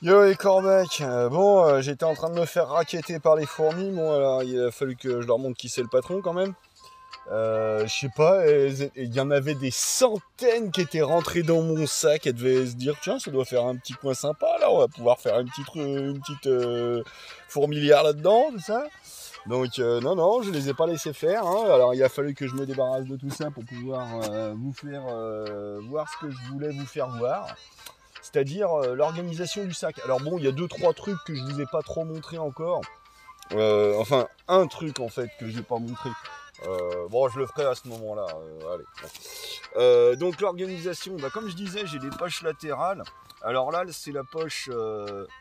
Yo les corbecs, j'étais en train de me faire racketter par les fourmis, bon alors il a fallu que je leur montre qui c'est le patron quand même. Je sais pas, il y en avait des centaines qui étaient rentrées dans mon sac, elles devaient se dire tiens ça doit faire un petit coin sympa là, on va pouvoir faire une petite fourmilière là-dedans, tout ça. Donc non, je les ai pas laissés faire, hein. Alors il a fallu que je me débarrasse de tout ça pour pouvoir vous faire voir ce que je voulais vous faire voir. C'est-à-dire l'organisation du sac. Alors bon, il y a deux trois trucs que je vous ai pas trop montré encore. Enfin, un truc en fait que je n'ai pas montré. Bon, je le ferai à ce moment-là. Allez. Donc l'organisation, bah, comme je disais, j'ai des poches latérales. Alors là, c'est la poche,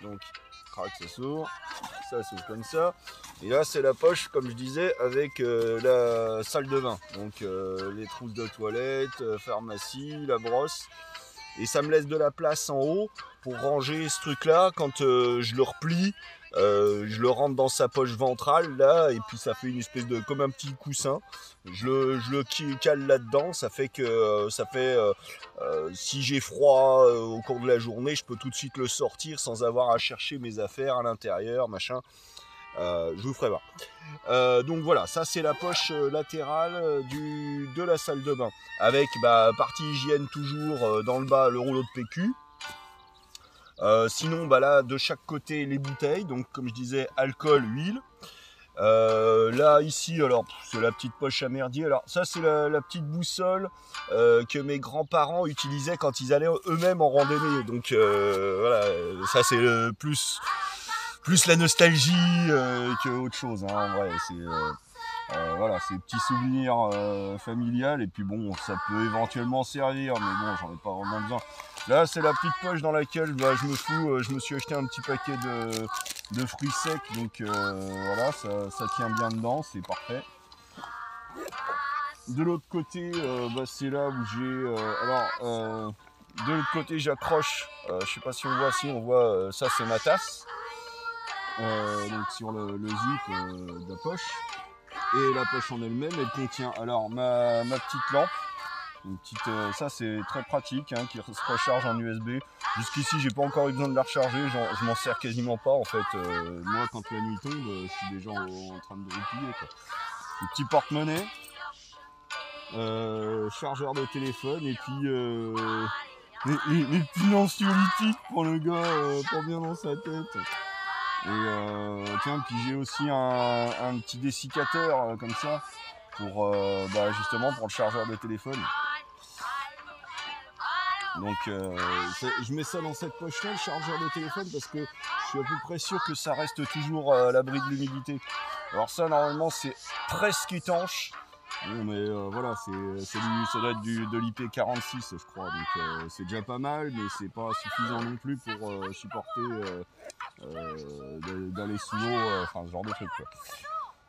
donc crac, ça s'ouvre comme ça. Et là, c'est la poche, comme je disais, avec la salle de bain. Donc les trousses de toilette, pharmacie, la brosse. Et ça me laisse de la place en haut pour ranger ce truc là quand je le replie, je le rentre dans sa poche ventrale là et puis ça fait une espèce de comme un petit coussin, je le cale là dedans, ça fait que si j'ai froid au cours de la journée je peux tout de suite le sortir sans avoir à chercher mes affaires à l'intérieur machin. Je vous ferai voir. Donc voilà, ça c'est la poche latérale de la salle de bain. Avec partie hygiène toujours dans le bas le rouleau de PQ. Sinon là de chaque côté les bouteilles, donc comme je disais alcool, huile. Là ici alors c'est la petite poche à merdier. Alors ça c'est la petite boussole que mes grands-parents utilisaient quand ils allaient eux-mêmes en randonnée. Donc voilà, ça c'est plus la nostalgie que autre chose, hein, en vrai. Voilà, c'est petits souvenirs familiales et puis bon, ça peut éventuellement servir, mais bon, j'en ai pas vraiment besoin. Là, c'est la petite poche dans laquelle je me suis acheté un petit paquet de fruits secs, donc voilà, ça tient bien dedans, c'est parfait. De l'autre côté, c'est là où de l'autre côté, j'accroche, je sais pas si on voit, ça c'est ma tasse. Donc sur le zip de la poche. Et la poche en elle-même, elle contient alors ma petite lampe. Ça c'est très pratique, hein, qui se recharge en USB. Jusqu'ici j'ai pas encore eu besoin de la recharger, je m'en sers quasiment pas en fait. Moi quand la nuit tombe, je suis déjà en train de roupiller, quoi. Le petit porte-monnaie, chargeur de téléphone et puis les petits anxiolytiques pour le gars pour bien dans sa tête. Et tiens, puis j'ai aussi un petit dessiccateur comme ça pour justement pour le chargeur de téléphone. Donc je mets ça dans cette poche là, le chargeur de téléphone, parce que je suis à peu près sûr que ça reste toujours à l'abri de l'humidité. Alors ça normalement c'est presque étanche. Bon mais voilà, ça doit être de l'IP46 je crois, donc c'est déjà pas mal, mais c'est pas suffisant non plus pour supporter d'aller sous l'eau, enfin ce genre de truc,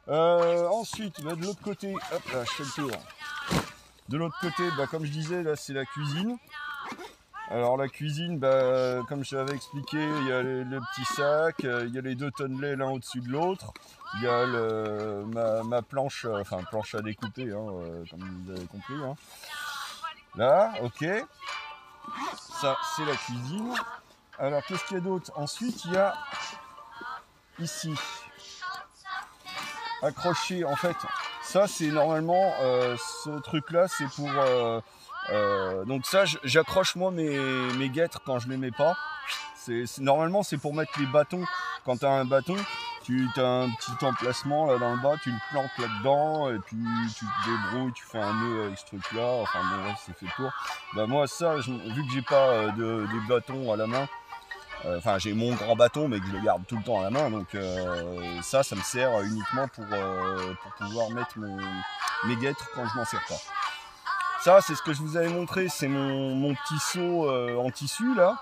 quoi. Ensuite, de l'autre côté, hop là, je fais le tour. De l'autre côté, comme je disais, là c'est la cuisine. Alors la cuisine, comme je l'avais expliqué, il y a le petit sac, il y a les 2 tonnelets l'un au-dessus de l'autre, il y a ma planche, planche à découper, hein, comme vous avez compris, hein. Là, ok. Ça, c'est la cuisine. Alors, qu'est-ce qu'il y a d'autre? Ensuite, il y a ici, accroché, en fait, ça, c'est normalement, ce truc-là, c'est pour... donc ça, j'accroche moi mes guêtres quand je les mets pas. Normalement, c'est pour mettre les bâtons. Quand tu as un bâton, tu as un petit emplacement là dans le bas, tu le plantes là-dedans et puis tu te débrouilles, tu fais un nœud avec ce truc-là. Enfin bon, ouais, c'est fait pour. Moi, ça, vu que j'ai pas des bâtons à la main, j'ai mon grand bâton mais que je le garde tout le temps à la main, donc ça me sert uniquement pour pouvoir mettre mes guêtres quand je m'en sers pas. Ça, c'est ce que je vous avais montré, c'est mon petit seau en tissu là.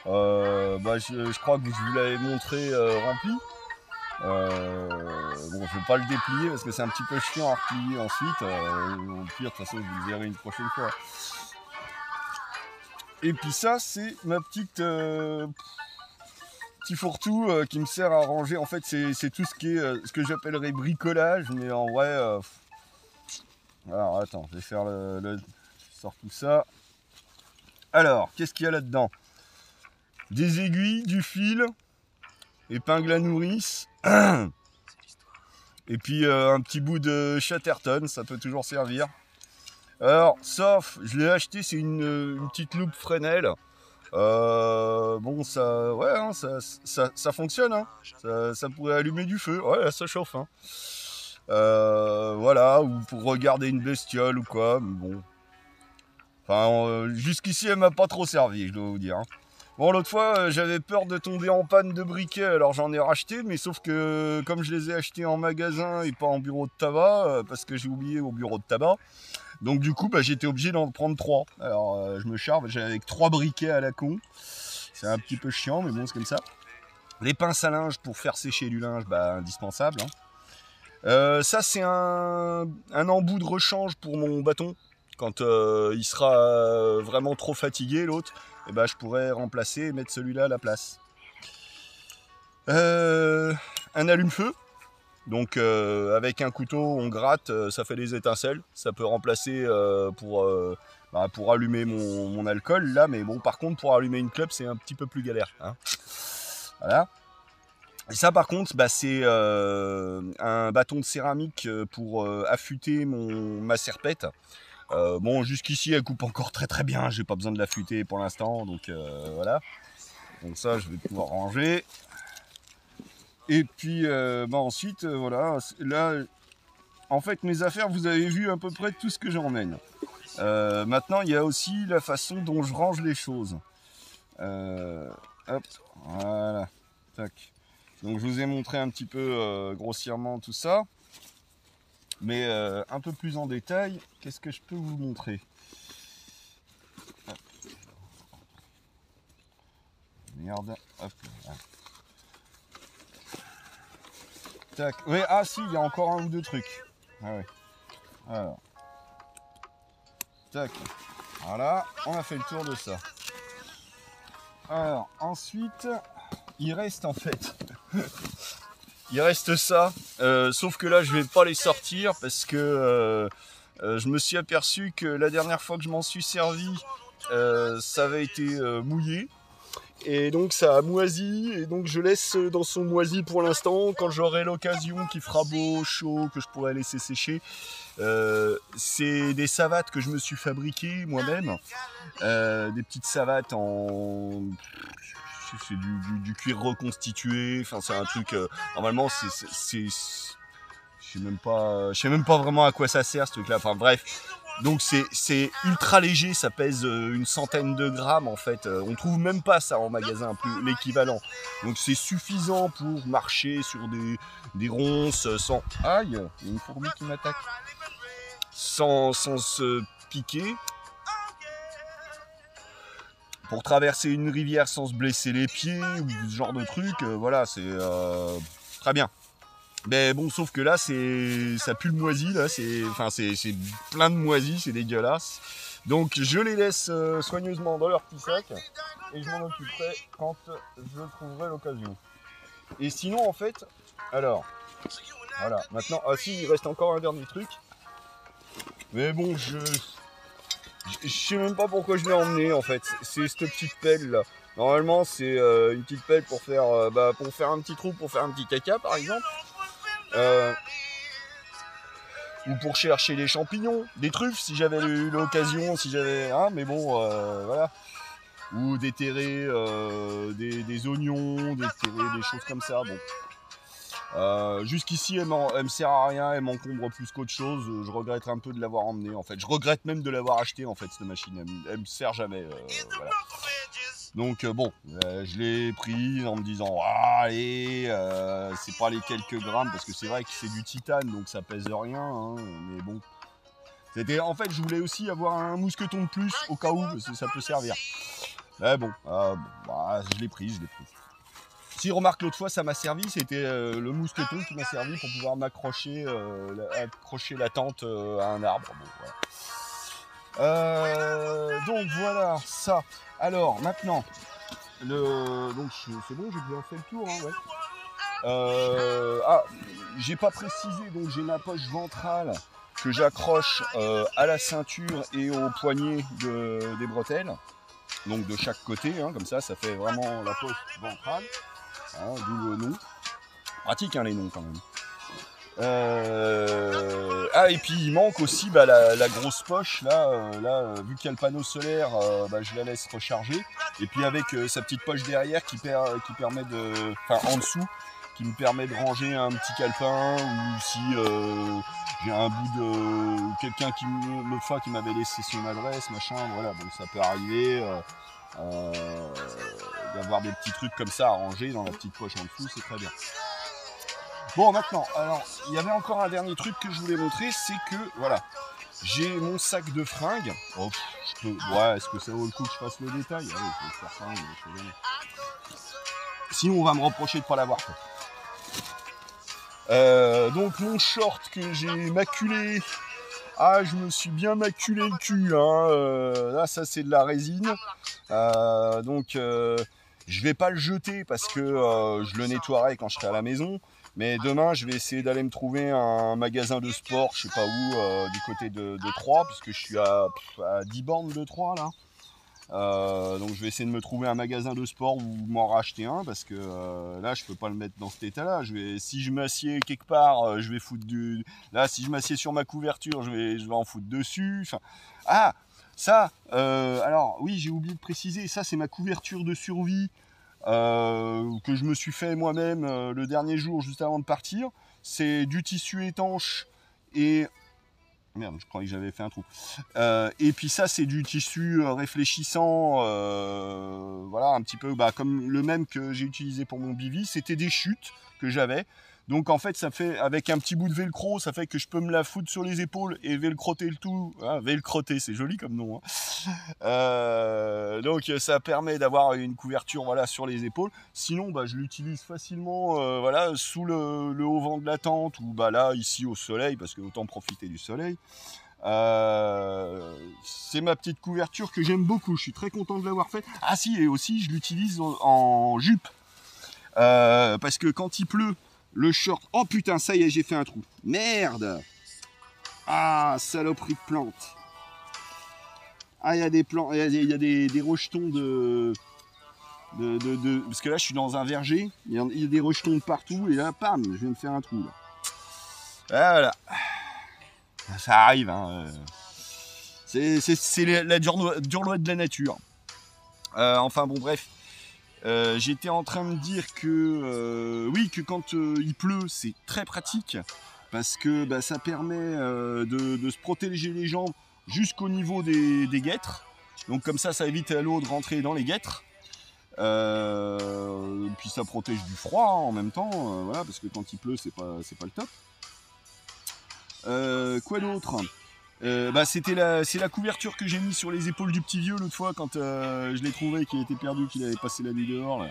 Je crois que je vous l'avais montré rempli. Je vais pas le déplier parce que c'est un petit peu chiant à replier ensuite. Au pire, de toute façon, vous le verrez une prochaine fois. Et puis ça, c'est ma petite petit fourre-tout qui me sert à ranger. En fait, c'est tout ce qui est ce que j'appellerais bricolage, mais en vrai. Alors attends, je vais faire je sors tout ça. Alors, qu'est-ce qu'il y a là-dedans? des aiguilles, du fil, épingle à nourrice, et puis un petit bout de Chatterton, ça peut toujours servir. Alors, sauf, je l'ai acheté, c'est une petite loupe Fresnel. Bon, ça, ouais, hein, ça fonctionne, hein. Ça pourrait allumer du feu, ouais, ça chauffe, hein. Voilà, ou pour regarder une bestiole ou quoi, mais bon. Enfin, jusqu'ici, elle m'a pas trop servi, je dois vous dire, hein. Bon, l'autre fois, j'avais peur de tomber en panne de briquet, alors j'en ai racheté, mais sauf que comme je les ai achetés en magasin et pas en bureau de tabac, parce que j'ai oublié au bureau de tabac, donc du coup, bah, j'étais obligé d'en prendre 3. Alors, je me charme, j'ai avec 3 briquets à la con. C'est un petit peu chiant, mais bon, c'est comme ça. Les pinces à linge pour faire sécher du linge, bah, indispensable, hein. Ça, c'est un embout de rechange pour mon bâton. Quand il sera vraiment trop fatigué, l'autre, et bah, je pourrais remplacer et mettre celui-là à la place. Un allume-feu. Donc avec un couteau, on gratte, ça fait des étincelles. Ça peut remplacer pour allumer mon alcool, là. Mais bon, par contre, pour allumer une clope, c'est un petit peu plus galère, hein. Voilà. Et ça, par contre, bah, c'est un bâton de céramique pour affûter ma serpette. Bon, jusqu'ici, elle coupe encore très très bien. J'ai pas besoin de l'affûter pour l'instant, donc voilà. Donc ça, je vais pouvoir ranger. Et puis, bah ensuite, voilà. Là, en fait, mes affaires, vous avez vu à peu près tout ce que j'emmène. Maintenant, il y a aussi la façon dont je range les choses. Hop, voilà. Tac. Donc, je vous ai montré un petit peu grossièrement tout ça. Mais un peu plus en détail, qu'est-ce que je peux vous montrer? Hop. Merde. Hop. Tac. Oui, ah si, il y a encore un ou deux trucs. Ah ouais. Alors. Tac. Voilà, on a fait le tour de ça. Alors, ensuite, il reste en fait... il reste ça, sauf que là je vais pas les sortir parce que je me suis aperçu que la dernière fois que je m'en suis servi, ça avait été mouillé. Et donc ça a moisi, et donc je laisse dans son moisi pour l'instant. Quand j'aurai l'occasion qu'il fera beau, chaud, que je pourrai laisser sécher, c'est des savates que je me suis fabriquées moi-même. Des petites savates en... c'est du cuir reconstitué, enfin c'est un truc, normalement je sais même pas vraiment à quoi ça sert ce truc là, enfin bref. Donc c'est ultra léger, ça pèse une centaine de grammes en fait. On trouve même pas ça en magasin, plus l'équivalent. Donc c'est suffisant pour marcher sur des ronces sans... Aïe, il y a une fourmi qui m'attaque. Sans se piquer. Pour traverser une rivière sans se blesser les pieds ou ce genre de truc, voilà, c'est très bien. Mais bon, sauf que là, ça pue le moisi, là, c'est plein de moisi, c'est dégueulasse. Donc je les laisse soigneusement dans leur petit sac et je m'en occuperai quand je trouverai l'occasion. Et sinon, en fait, alors, voilà, maintenant, ah si, il reste encore un dernier truc. Mais bon, je sais même pas pourquoi je l'ai emmené en fait. C'est cette petite pelle là. Normalement, c'est une petite pelle pour faire un petit trou, pour faire un petit caca par exemple. Ou pour chercher les champignons, des truffes si j'avais eu l'occasion, si j'avais. Hein, mais bon, voilà. Ou déterrer des oignons, déterrer des choses comme ça. Bon. Jusqu'ici, elle me sert à rien, elle m'encombre plus qu'autre chose. Je regrette un peu de l'avoir emmenée en fait. Je regrette même de l'avoir achetée en fait, cette machine. Elle me sert jamais. Voilà. Donc bon, je l'ai pris en me disant ah, allez, c'est pas les quelques grammes parce que c'est vrai que c'est du titane donc ça pèse rien, hein, mais bon. En fait, je voulais aussi avoir un mousqueton de plus au cas où parce que ça peut servir. Mais bon, je l'ai pris. Si remarque l'autre fois ça m'a servi, c'était le mousqueton qui m'a servi pour pouvoir m'accrocher accrocher la tente à un arbre. Bon, voilà. Donc voilà ça. Alors maintenant, donc c'est bon, j'ai bien fait le tour, hein, ouais. J'ai pas précisé, donc j'ai ma poche ventrale que j'accroche à la ceinture et au poignet des bretelles. donc de chaque côté, hein, comme ça fait vraiment la poche ventrale, hein, d'où le nom. Pratique, hein, les noms quand même. Ah, et puis il manque aussi la grosse poche là, vu qu'il y a le panneau solaire, je la laisse recharger, et puis avec sa petite poche derrière qui permet de, enfin en dessous, qui me permet de ranger un petit calepin, ou si j'ai un bout de quelqu'un qui qui m'avait laissé son adresse, machin, voilà, donc ça peut arriver d'avoir des petits trucs comme ça à ranger dans la petite poche en dessous, c'est très bien. Bon, maintenant, alors, il y avait encore un dernier truc que je voulais montrer, c'est que, voilà, j'ai mon sac de fringues. Oh, ouais, est-ce que ça vaut le coup que je fasse le détail? Ah oui, je vais faire ça, mais je sais jamais. Sinon, on va me reprocher de ne pas l'avoir fait. Donc, mon short que j'ai maculé. Ah, je me suis bien maculé le cul, hein. Là, ça, c'est de la résine. Je vais pas le jeter parce que je le nettoierai quand je serai à la maison. Mais demain, je vais essayer d'aller me trouver un magasin de sport, je sais pas où, du côté de Troyes, puisque je suis à 10 bornes de Troyes, là. Donc je vais essayer de me trouver un magasin de sport ou m'en racheter un, parce que là, je peux pas le mettre dans cet état-là. Si je m'assieds quelque part, je vais foutre du... Là, si je m'assieds sur ma couverture, je vais en foutre dessus. Enfin... Ah, ça, alors, oui, j'ai oublié de préciser, ça, c'est ma couverture de survie. Que je me suis fait moi-même le dernier jour juste avant de partir. C'est du tissu étanche et... Merde, je croyais que j'avais fait un trou. Et puis ça, c'est du tissu réfléchissant, voilà, un petit peu comme le même que j'ai utilisé pour mon bivy. C'était des chutes que j'avais. Donc en fait, ça fait, avec un petit bout de velcro, ça fait que je peux me la foutre sur les épaules et velcroter le tout. Hein, velcroter, c'est joli comme nom. Hein. Donc ça permet d'avoir une couverture, voilà, sur les épaules. Sinon, je l'utilise facilement, voilà, sous le haut vent de la tente, ou là, ici au soleil, parce que autant profiter du soleil. C'est ma petite couverture que j'aime beaucoup. Je suis très content de l'avoir faite. Ah si, et aussi, je l'utilise en jupe. Parce que quand il pleut, le short... Oh putain, ça y est, j'ai fait un trou. Merde! Ah, saloperie de plante. Ah, il y a des plants, il y a des rejetons de... Parce que là, je suis dans un verger. Il y a des rejetons de partout. Et là, pam, je viens de faire un trou. Là. Voilà. Ça arrive. Hein. C'est la dure loi de la nature. Enfin, bon, bref. J'étais en train de dire que oui, que quand il pleut, c'est très pratique parce que ça permet de se protéger les jambes jusqu'au niveau des guêtres. Donc comme ça évite à l'eau de rentrer dans les guêtres. Puis ça protège du froid en même temps, voilà, parce que quand il pleut, c'est pas le top. Quoi d'autre? C'est la couverture que j'ai mis sur les épaules du petit vieux l'autre fois quand je l'ai trouvé, qu'il était perdu, qu'il avait passé la nuit dehors là.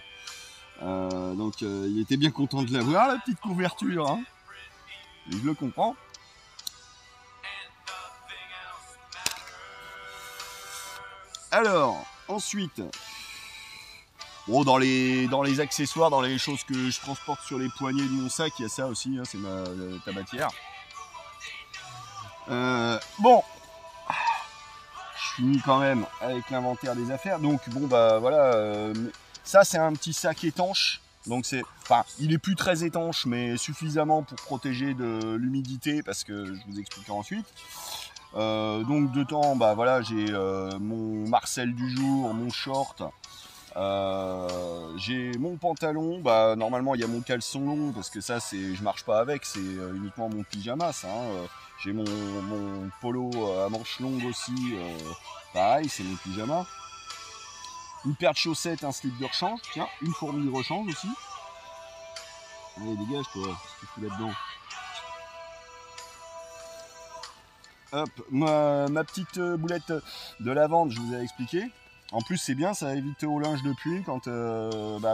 Donc il était bien content de l'avoir, la petite couverture, hein. Et je le comprends. Alors ensuite, bon, dans les accessoires, dans les choses que je transporte sur les poignets de mon sac, il y a ça aussi, hein, c'est ma tabatière. Bon, je finis quand même avec l'inventaire des affaires. Donc bon voilà, ça c'est un petit sac étanche. Donc il est plus très étanche, mais suffisamment pour protéger de l'humidité, parce que je vous expliquerai ensuite. Donc dedans, voilà, j'ai mon Marcel du jour, mon short. J'ai mon pantalon, normalement il y a mon caleçon long, parce que ça je marche pas avec, c'est uniquement mon pyjama, ça, hein. J'ai mon polo à manches longues aussi, pareil, c'est mon pyjama. Une paire de chaussettes, un slip de rechange, tiens, une fourmi de rechange aussi. Allez, dégage toi, qu'est-ce que tu fous là-dedans? Hop, ma petite boulette de lavande, je vous ai expliqué. En plus, c'est bien, ça évite au linge de pluie quand,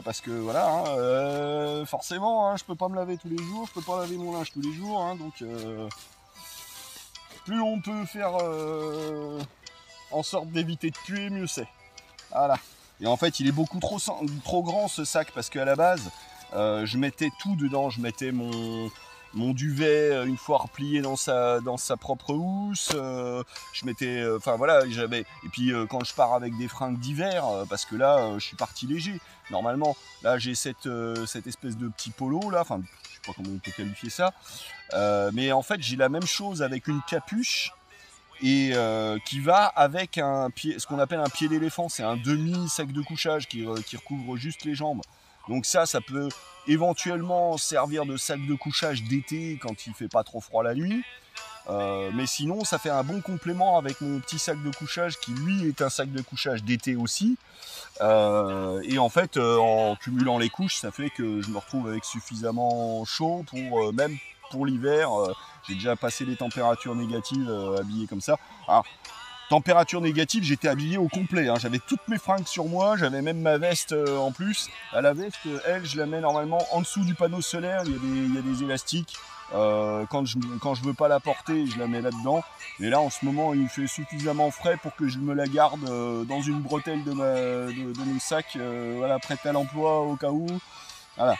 parce que voilà, hein, forcément, hein, je peux pas me laver tous les jours, je peux pas laver mon linge tous les jours, hein, donc plus on peut faire en sorte d'éviter de puer, mieux c'est. Voilà. Et en fait, il est beaucoup trop grand ce sac, parce qu'à la base, je mettais tout dedans, je mettais mon mon duvet une fois replié dans sa propre housse. Je mettais, enfin voilà, j'avais. Et puis quand je pars avec des fringues d'hiver, parce que là, je suis parti léger. Normalement, là, j'ai cette espèce de petit polo là. Enfin, je sais pas comment on peut qualifier ça. Mais en fait, j'ai la même chose avec une capuche et qui va avec un pied, ce qu'on appelle un pied d'éléphant. C'est un demi-sac de couchage qui recouvre juste les jambes. Donc ça peut éventuellement servir de sac de couchage d'été quand il fait pas trop froid la nuit. Mais sinon, ça fait un bon complément avec mon petit sac de couchage qui, lui, est un sac de couchage d'été aussi. Et en fait, en cumulant les couches, ça fait que je me retrouve avec suffisamment chaud pour, même pour l'hiver. J'ai déjà passé les températures négatives habillé comme ça. Alors, température négative, j'étais habillé au complet. Hein. J'avais toutes mes fringues sur moi, j'avais même ma veste en plus. La veste, elle, je la mets normalement en dessous du panneau solaire. Il y a des élastiques. Quand je veux pas la porter, je la mets là-dedans. Et là, en ce moment, il fait suffisamment frais pour que je me la garde dans une bretelle de mon sac, voilà, prête à l'emploi au cas où. Voilà.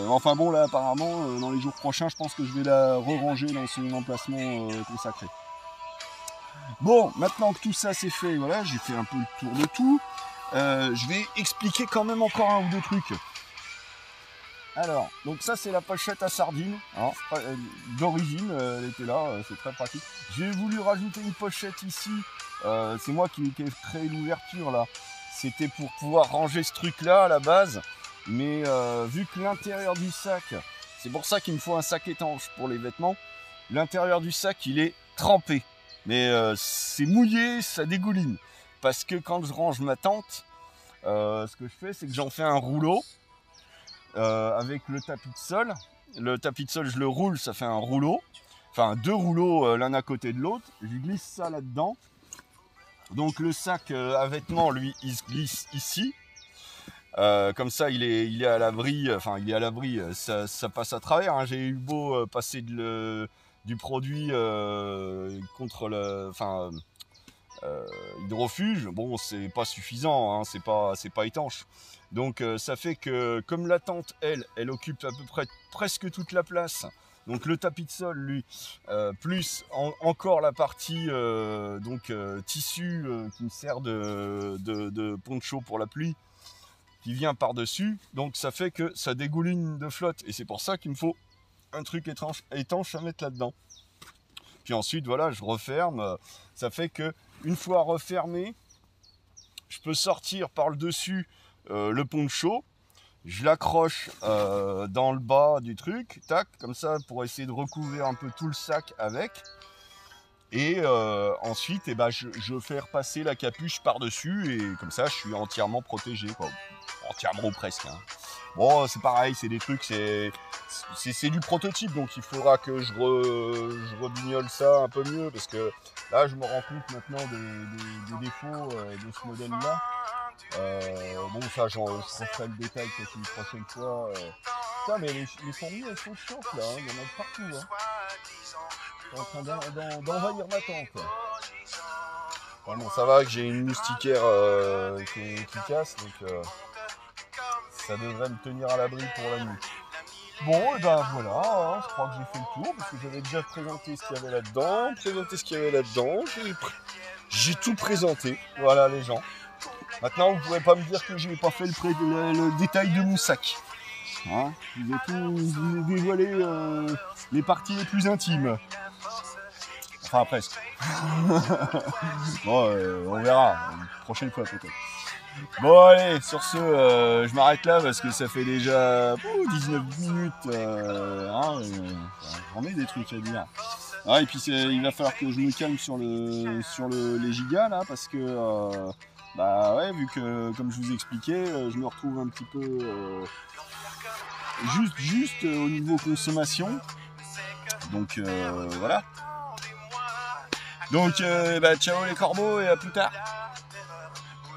Enfin bon, là, apparemment, dans les jours prochains, je pense que je vais la re-ranger dans son emplacement consacré. Bon, maintenant que tout ça c'est fait, voilà, j'ai fait un peu le tour de tout. Je vais expliquer quand même encore un ou deux trucs. Alors, donc ça c'est la pochette à sardines. D'origine, elle était là, c'est très pratique. J'ai voulu rajouter une pochette ici. C'est moi qui ai créé l'ouverture là. C'était pour pouvoir ranger ce truc là à la base. Mais vu que l'intérieur du sac, c'est pour ça qu'il me faut un sac étanche pour les vêtements. L'intérieur du sac il est trempé. Mais c'est mouillé, ça dégouline. Parce que quand je range ma tente, ce que je fais, c'est que j'en fais un rouleau avec le tapis de sol. Le tapis de sol, je le roule, ça fait un rouleau. Enfin, deux rouleaux l'un à côté de l'autre. Je glisse ça là-dedans. Donc le sac à vêtements, lui, il se glisse ici. Comme ça, il est à l'abri. Enfin, il est à l'abri. Ça passe à travers. Hein. J'ai eu beau passer du produit contre le hydrofuge, bon c'est pas suffisant, hein, c'est pas étanche. Donc ça fait que comme la tente elle occupe à peu près presque toute la place, donc le tapis de sol lui, plus encore la partie tissu qui me sert de poncho pour la pluie, qui vient par dessus, donc ça fait que ça dégouline de flotte, et c'est pour ça qu'il me faut un truc étanche à mettre là-dedans. Puis ensuite, voilà, je referme. Ça fait que une fois refermé, je peux sortir par le dessus le poncho. Je l'accroche dans le bas du truc, tac, comme ça, pour essayer de recouvrir un peu tout le sac avec. Et ensuite, je fais repasser la capuche par-dessus, et comme ça, je suis entièrement protégé, quoi. Entièrement ou presque. Hein. Bon, c'est pareil, c'est des trucs, c'est du prototype, donc il faudra que je rebignole ça un peu mieux, parce que là, je me rends compte maintenant des défauts de ce modèle-là. Bon, ça, je referai le détail peut-être une prochaine fois. Putain, mais les fourmis, elles sont chiantes, là, hein, il y en a de partout. Hein. Je suis en train d'envahir ma tente. Enfin, bon, ça va que j'ai une moustiquaire qui casse, donc ça devrait me tenir à l'abri pour la nuit. Bon, et ben voilà, hein, je crois que j'ai fait le tour, parce que j'avais déjà présenté ce qu'il y avait là-dedans, j'ai tout présenté, voilà les gens. Maintenant, vous ne pouvez pas me dire que je n'ai pas fait le détail de mon sac. Hein, je vous ai dévoilé les parties les plus intimes. Enfin, presque. Bon, on verra, une prochaine fois peut-être. Bon allez, sur ce, je m'arrête là parce que ça fait déjà 19 minutes, j'en ai des trucs à dire. Ah, et puis il va falloir que je me calme sur les gigas là, parce que bah ouais, vu que comme je vous expliquais, je me retrouve un petit peu juste au niveau consommation. Donc voilà. Donc ciao les corbeaux et à plus tard.